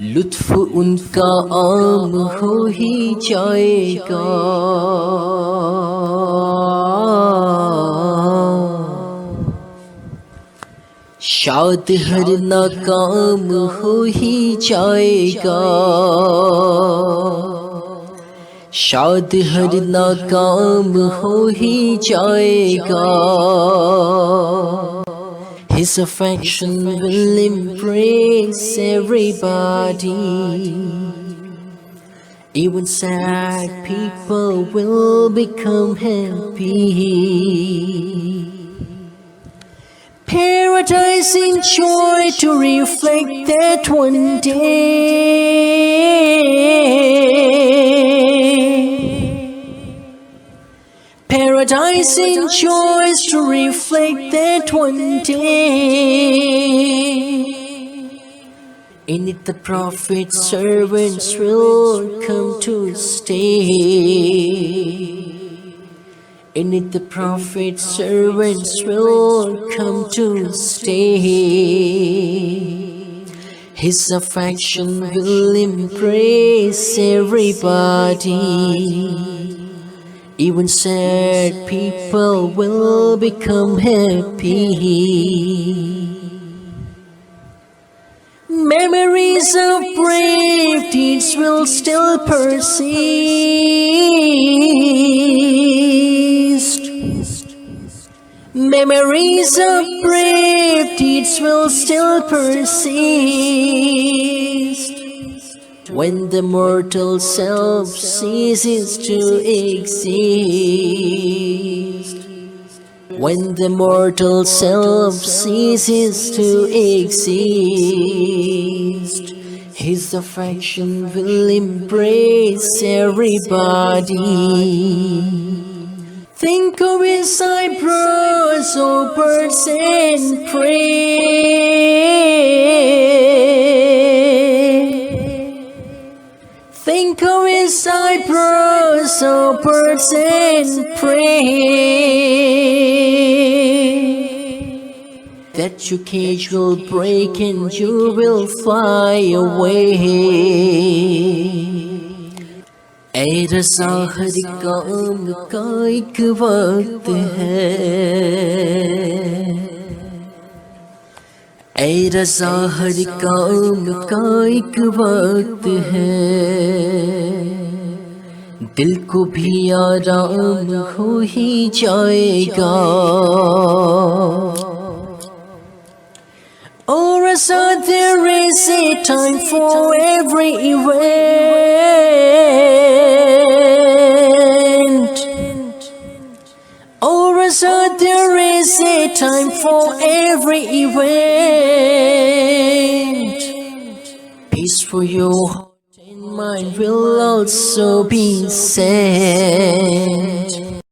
लुत्फ उनका आम हो ही जाएगा। शाद हर नाकाम हो ही जाएगा। शाद हर नाकाम हो ही जाएगा। His affection will embrace everybody. Even sad people will become happy. Paradise in joy to reflect that one day. Paradise in joy to reflect that one day. In it the Prophet's servants will come to stay. In it the Prophet's servants will come to stay. His affection will embrace everybody. Even sad people will become happy. Memories of brave deeds will still persist. Memories of brave deeds will still persist. When the mortal self ceases to exist. When the mortal self ceases to exist, his affection will embrace everybody. Think of his eyebrows, O birds, and pray. Think of his eyebrows, O birds, and pray that your cage will break and you will fly away. ऐ रज़ा हर काम का एक वक्त है। ऐ रज़ा हर काम का एक वक्त है। दिल को भी आराम हो ही जाएगा। Oh Raza, there is a time for every event. Oh Raza, there is a time for every event. Peace for your heart and mind will also be sent.